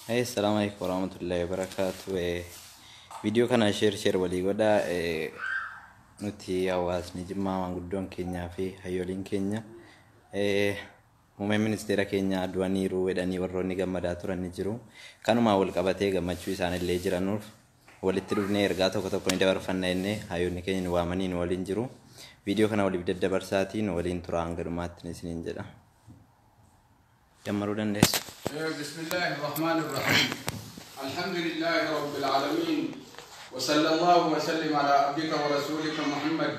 Assalamualaikum warahmatullahi wabarakatuh. Video kana share walii goda nuti hawaasni Jimmaa maanguddoon keenyaa fi hayyooliin keenya muummee ministeera keenya Adwaaniiru wedhanii warroonni gammadaa turan ni jiru. Kanuma wal qabatee gammachuu isaanillee jiranuuf walitti dhufnee ergaa tokko tokko ni dabarfanna jennee hayyoonni keenya nu waamanii nu waliin jiru. Video kana waliif daddabarsaatiin waliin tura hanga dhumaatti isiniin jedha. جمروا الناس. بسم الله الرحمن الرحيم. الحمد لله رب العالمين وصلى الله وسلم على عبدك ورسولك محمد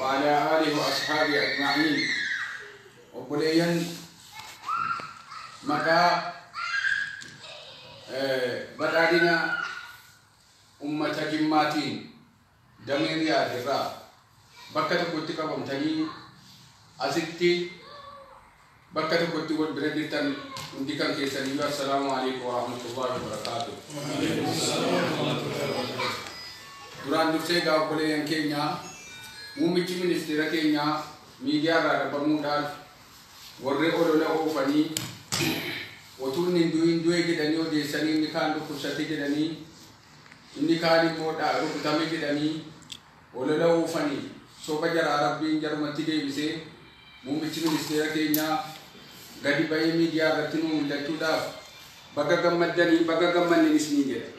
وعلى آله وأصحابه أجمعين. وبليا مكا بدأنا أمة جماتين دمير يا درا بكت كنت كمتني أزتي بكت كنت والبردتن نديكان كيسانيو. السلام عليكم ورحمة الله وبركاته. duraan dursee gaaffileen keenya muummichi ministeera keenya miidiyaa irraa dhabamuudhaan warri olola oofanii otuun hin du'e jedhanii odeessanii inni kaan dhukkubsate jedhanii inni kaan immoo rukutame jedhanii olola oofanii soba jaraa rabbiin jarmatti deebisee muummichi ministeera keenya gadi ba'ee miidiyaa irratti nu mul'achuudhaaf baga gammaddanii baga gammannenis ni jedha.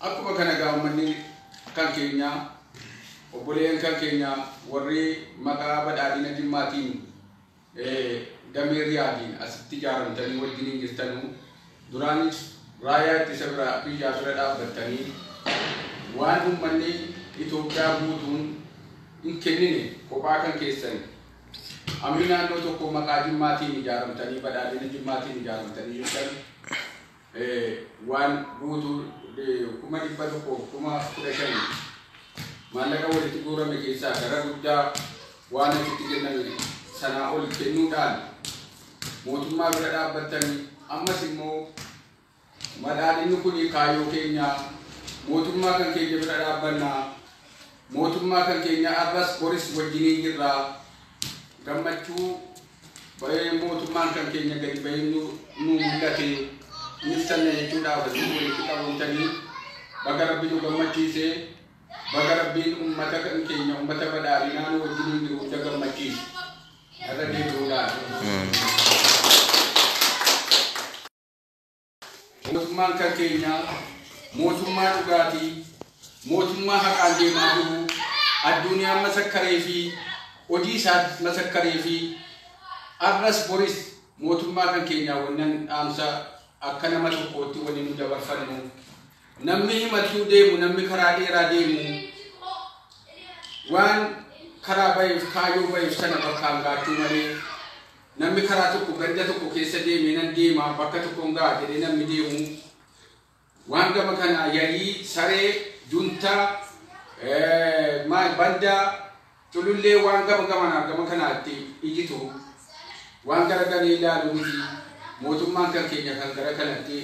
Akkuma kana gaafmanni kan keenya obboleen kan keenya warri maqaa badhaadhina Jimmaatiin damee Riyaadiin asitti ijaaramtanii wajjin jirtanuu duraanis raayyaa ittisa biyyaa bira dhaabbattanii waan uummanni Itoophiyaa guutuun hin kennine kophaa kan keessan ammi naannoo tokko maqaa Jimmaatiin ijaaramtanii badhaadhina Jimmaatiin ijaaramtanii jirtan waan guutuu kuma dhibba tokko kuma 15 maallaqa walitti guurame keessaa gara guddaa waan itti kenname sanaa ol kennuudhaan mootummaa bira dhaabbattanii ammas immoo badhaadhinni kun kaayyoo keenya mootummaa kan keenya bira dhaabbannaa mootummaa kan keenya arras boris wajjiniin jirraa gammachuu bahee mootummaan kan keenya gadi bahee nu mul'ate nisanne jechuudhaaf walitti qabamtanii baga rabbiin nu gammachiisee baga rabbiin uummata kan keenya uummata badhaadhinaa nu wajjiniin jiru hunda gammachiise irra deebi'uudhaan. Mootummaan kan keenya mootummaa dhugaatii mootummaa haqaan deemaa jiru addunyaa masakkaree fi hojii isaa masakkaree fi arras boris mootummaa kan keenya wannan dhaamsa akka nama tokkootti waliin nu dabarfannu namni himachuu deemu namni karaa dheeraa deemu waan karaa bayeef kaayyoo bayeef sana bakkaan gaachuu malee namni karaa tokko ganda tokko keessa deeme nan deema bakka tokkoon gaa jedhee namni deemu waan gama kana yarii saree juntaa banda culullee waan gama kanaatti ijitu waan garagalee ilaalu miti. mootummaan kan keenya kan gara kanatti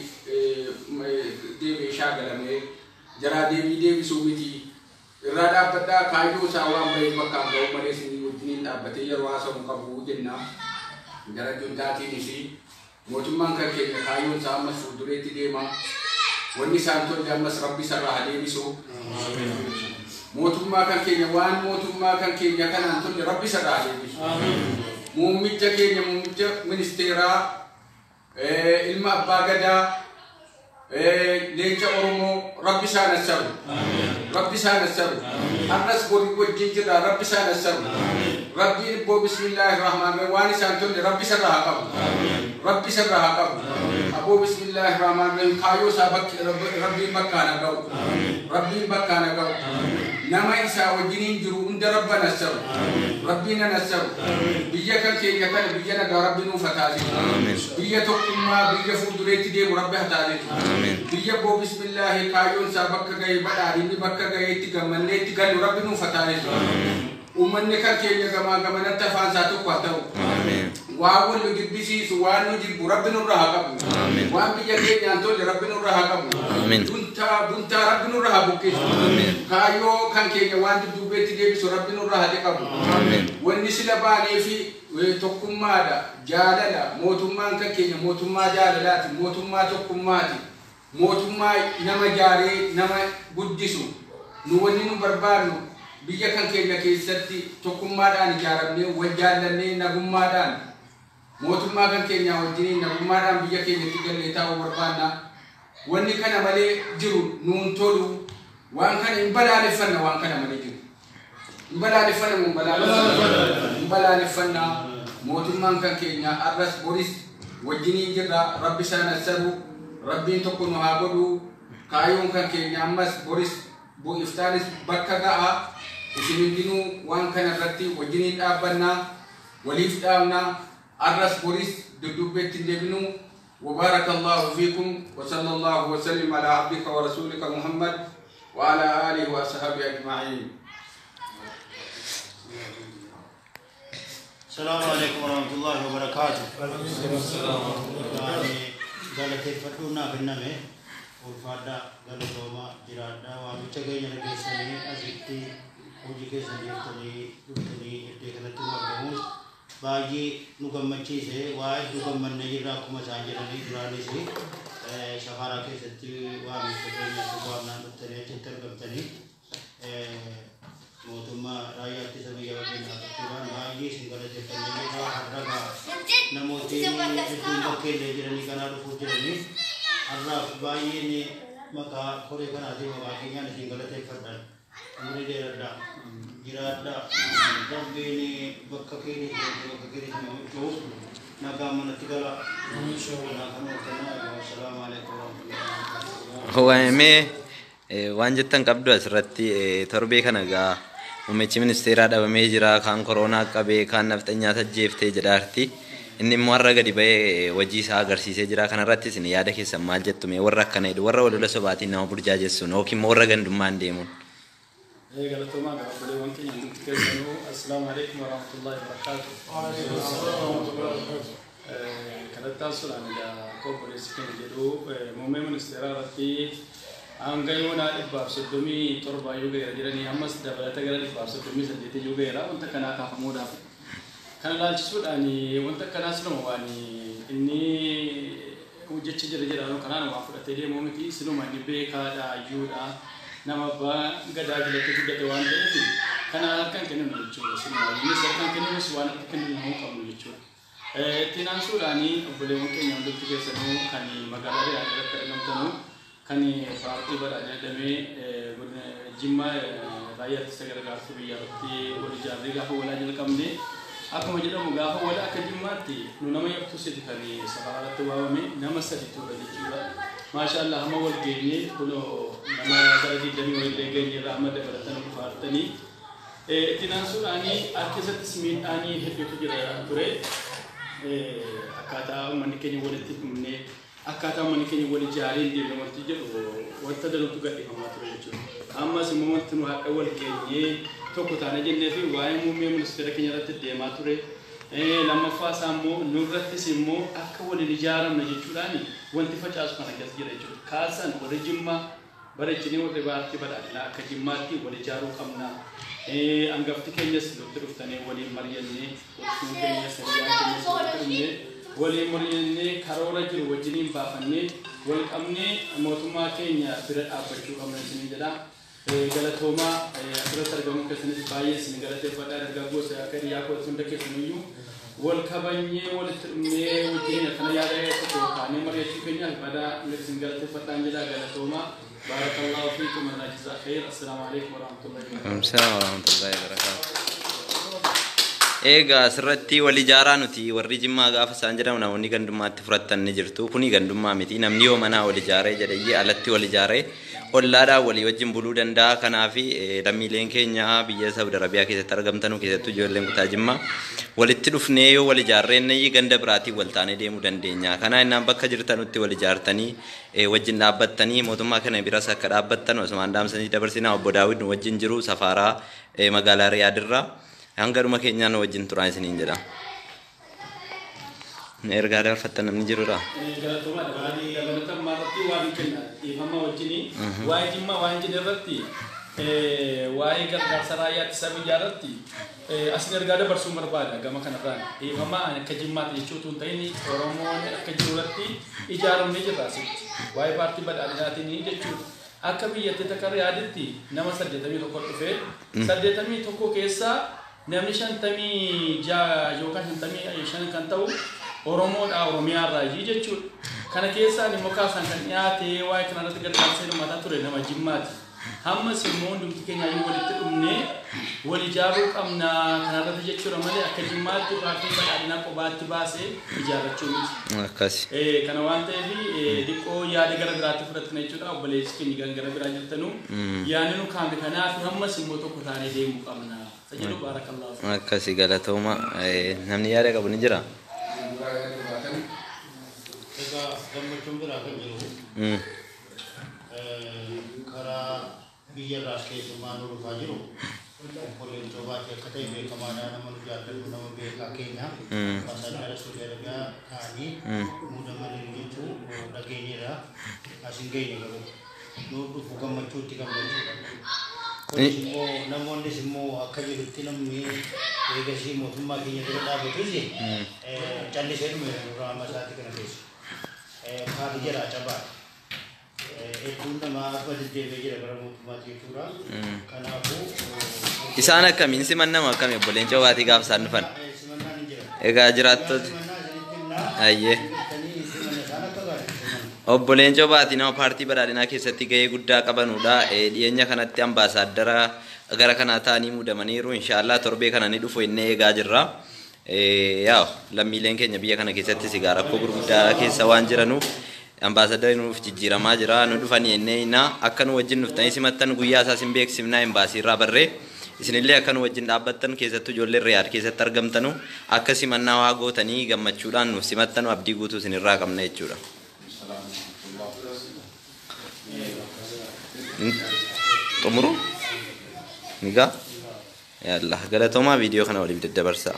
deemee shaagalame jaraa deebisuu miti irraa dhaabbadhaa kaayyoo isaa waan bahee bakkaan ga'u malee isin wajjiniin dhaabbatee yeroo haasawu qabu jenna gara juntaatiinis mootummaan kan keenya kaayyoon isaa ammas fuuldureetti deema wanni isaan tolche ammas rabbi isarraa haa deebisu mootummaa kan keenya waan mootummaa kan keenya kanaan tolle rabbi isarraa haa deebisu muummicha keenya muummicha ministeeraa ilma abbaa gadaa leenca oromoo rabbi isaan assaru rabbi isaan assaru arras borii wajjin jirra rabbi isaan assaru rabbiin ibboo bismillaahi rahmaan waan isaan tolle rabbi isarraa haa qabu rabbi isarraa haa qabu أبو بسم الله الرحمن الرحيم كايو سابك ربي مكانا قو ربي مكانا قو نما إنسا وجنين جرو عند ربنا السر ربنا نسر بيجا كي يكن بيجا نجا ربنا فتالي بيجا تقوم بيجا فودريت دي مربع تالي بيجا أبو بسم الله كايو سابك جاي بداري بكا جاي تكمل تكمل ربنا فتالي ومن كي يجمع جمع نتفان ساتو قاتو وأقول لك بيسي سوان نجيب ربنا الرهاب وأنا بيجي نانتو ربنا الرهاب بنتا ربنا الرهاب كيس كايو كان كي يوان تدوبي تجيب سو ربنا الرهاب كابو والنسلة باني في تقوم ماذا جاللا موتومان كي موتوما جاللا موتوما تقوم ماتي موتوما نما جاري نما بديسو نواني نبربانو بيجا كان كي يكيستي تقوم ماذا نجاربني وجالني نقوم ماذا موتوما كان كينيا وجيني نعمار أم بيجا كينيا تيجي ليتا وبربانا واني كان مالي جرو نون تولو وان كان إمبلا لفنا وان كان مالي جرو إمبلا لفنا إمبلا لفنا موتوما كان كينيا أرس بوريس وجيني جرا ربي سانا سرو ربي تكون هاغدو كايون كان كينيا أمس بوريس بو إفتارس بكاغا وسيمندينو وان كان رتي وجيني أبنا وليف دامنا أرس بوريس دبدوبة تندبنو وبارك الله فيكم وصلى الله وسلم على عبدك ورسولك محمد وعلى آله وصحبه أجمعين. السلام عليكم ورحمة الله وبركاته. قالت فتونا بالنمي والفادا قالت دوما جرادا ومتجي نرجسني أزكتي وجيكي سنجرتني دكتني إتكلت مرجموس باجي نقمتشي سه واحد نقمن نجيرا كم سانجراني جراني سه شهارا के सच्ची वाह मिस्टर ने सुबह ना बतने चिंतन करतनी मोतुमा रायती सभी यावती ना तुरान बागी सिंगल चिंतन ने का हर्रा नमोती तुम के ले जरनी का नार फुजरनी हर्रा बागी ने मका खोरे का नादी बागी ने सिंगल ते फटन मुरे दे रड्डा गिराड्डा जब ने बक्के ने जो naga manatigala assalamu alaikum Hoame waan jettan qabdu asirratti torbee kana gaa muummichi ministeeraa dhabamee jira kan koronaa qabee kan nafxanyaa tajjeeftee jedhaarti inni immoo har'a gadi ba'ee hojii isaa agarsiisee jira kanarratti isin yaada keessan maal jettume warra akkana jedhu warra walola sobaatiin nama burjaajessuun yookiin immoo warra gandummaan deemuun قالتوما قبل وانتي نتكلموا السلام عليكم ورحمة الله وبركاته. كانت تاسول عن الكوبري سكين جدو مؤمن من استرارتي أنجيونا إباب سدومي تربا يوغيرا جراني أمس دبلة تجرا إباب سدومي سديتي يوغيرا وانت كنا كافمودا كان لا تسول أني وانت كنا سلموا أني إني وجدت جرا أنا كنا نوافق تدي مؤمتي سلموا أني بيكا دا يودا nama ba gada gila tu gada wan deh karena kan kena melucu semua ini sekarang kena suara kena mau kamu melucu tinan surani boleh mungkin yang dulu kita senu kani magalari ada terkenal tanu kani parti berada demi jimma rakyat segera garsu biar ti boleh jadi gak boleh jadi kami aku mau jadi muga boleh aku jimmati nu nama yang tu sedih kani sekarang tu awam nama sedih tu bagi juga Masya Allah, hama wal geni, kuno nama tadi demi wal geni rahmat beratan kufartani. Tinansul ani akisat ismin ani hidup tu jera ture. Akata manikeni wal tipne, akata manikeni wal jari di rumah tu jera. Waktu dalam tu gadi hama ture tu. Amma si moment tu nak wal geni, tu kutana jenne tu wayang mumi minister kenya rati dema ture. لما فاسمو نورت سمو أكون الجارم نجتولاني وانت فجأة سبحانه كذا جريجو كاسن ورجيما برجيني وربارتي بدأ لا كجيماتي ورجارو كمنا أنقفتي كنيس لطرفتني ولي مريني وسوق كنيس رجال ولي مريني كارورا جل وجنين بافني والأمني موتما كنيا برد أبجو أمن سنجدا galatoma asirratti argamu keessatti baay'ee isin galateeffadhaa dargaggoo saakari yaakoo hunda keessaniyyuu wal kabanyee walitti dhumnee wajjin akkana yaada tokko kaanee mari'achuu keenya badaa isin galateeffadhaan jedha galatoma barakallahu fiikum wa jazaa'u khair assalamu alaykum wa rahmatullahi wa barakatuh. Egaa asirratti wal ijaaraa nuti warri Jimmaa gaafa isaan jedhamu namoonni gandummaatti fudhatan ni jirtu. Kuni gandummaa miti. Namni yoo manaa wal ijaaree jedhee alatti wal ijaaree ollaadhaan walii wajjin buluu danda'a. Kanaaf lammiileen keenya biyya Saudi Arabiyaa keessatti argamtan keessattuu ijoolleen kutaa Jimmaa walitti dhufnee yoo wal ijaarreen ganda biraatiin wal taanee deemuu dandeenya. Kana innaan bakka jirtanutti wal ijaartanii wajjin dhaabbattanii mootummaa kana biras akka dhaabbattan Osmaan Daamsanii dabarsinaa obbo Daawid nu wajjin jiru Safaaraa magaalaa Riyaadirraa. Hangaruma keenyaan wajjin turaan isiniin jedha. Ergaa dabarfattan namni jirudha. Dabalataan maalatti waan kenna dhiifama wajjini waa'ee Jimmaa waan jedhe irratti waa'ee gargaarsa raayyaa ittisa biyyaa irratti asin ergaa dabarsuun barbaada gama kanarraan dhiifama akka Jimmaatti jechuutu hin ta'in Oromoon akka jiru irratti ijaaramee jirra asitti waa'ee paartii badhaadhinaatiin jechuudha. Akka biyyatti takka Riyaaditti nama 81 dhufee 81 keessaa namni 56 yookaan 55 kan ta'u Oromoodha Oromiyaa irraa jechuudha. Kana keessaa immoo kaasan kan dhiyaate waa'ee kanarratti gargaarsa hirmaataa ture nama Jimmaati. Hammas immoo hundumti keenya walitti dhufnee wal ijaaruu qabna kanarratti jechuudha malee akka Jimmaatti paartii badhaadhinaa qobaatti baasee ijaarrachuu miti. Akkasi. Kana waan ta'eef dhiqoo yaada gara biraatti fudhatna jechuudha obboleessi keenya gara biraa jirtanu yaadni nu kaa'ame kanaaf hammas immoo tokko taanee deemuu qabna. Sajjadu baarakallahu. Akkasi galatooma namni yaada qabu ni jira. Egaa gammachuun biraa kan jiru karaa biyya irraa keessumaa nu dhufaa jiru obboleen Joobaatti akka ta'e beekamaadhaa nama nu jaallatu nama beekaa keenya Ambaasaadara Saudi Arabiyaa ta'anii muudamanii jechuu dhageenyeerra asin geenye qabu nu dhufu gammachuutti gammachuudha. Kunis immoo namoonnis immoo akka jirutti namni eegasii mootummaa keenya bira dhaabatus callisee dhume nurraa masaatti kana keessa. Kaati jira cabaa. Hedduun nama akka deddeebi'ee jira gara mootummaatti jechuudha. Kanaafuu Isaan akkamiin simannama akkamii obboleen Joobaatii gaafa isaan dhufan? simannaan hin jira. Egaa jiraattota Simannaa isinitti himnaa. ayyee Simanna isaan akka gaariidha. obboleen Joobaatii nama paartii badhaadhinaa keessatti gahee guddaa qabanudha. Dhiyeenya kanatti ambaasaadara gara kanaa ta'anii muudamaniiru. Inshaallah torbee kana ni dhufu inni eegaa jirra. Yaa lammiileen keenya biyya kana keessatti sigaara rakkoo gurguddaa keessa waan jiranuuf ambaasaadari nuuf jijjiiramaa jira. Nu dhufanii ennee akka nu wajjin dhuftanii simattan guyyaa isaas hin beeksifnaa embaasiirraa barree isinillee akka nu wajjin dhaabbattan keessattuu ijoolleen Riyaad keessatti argamtanu akka simannaa waa gootanii gammachuudhaan nuuf simattanu abdii guutuu isinirraa qabna jechuudha. Xumuru nigaa yalla galatoomaa viidiyoo kana waliif daddabarsaa.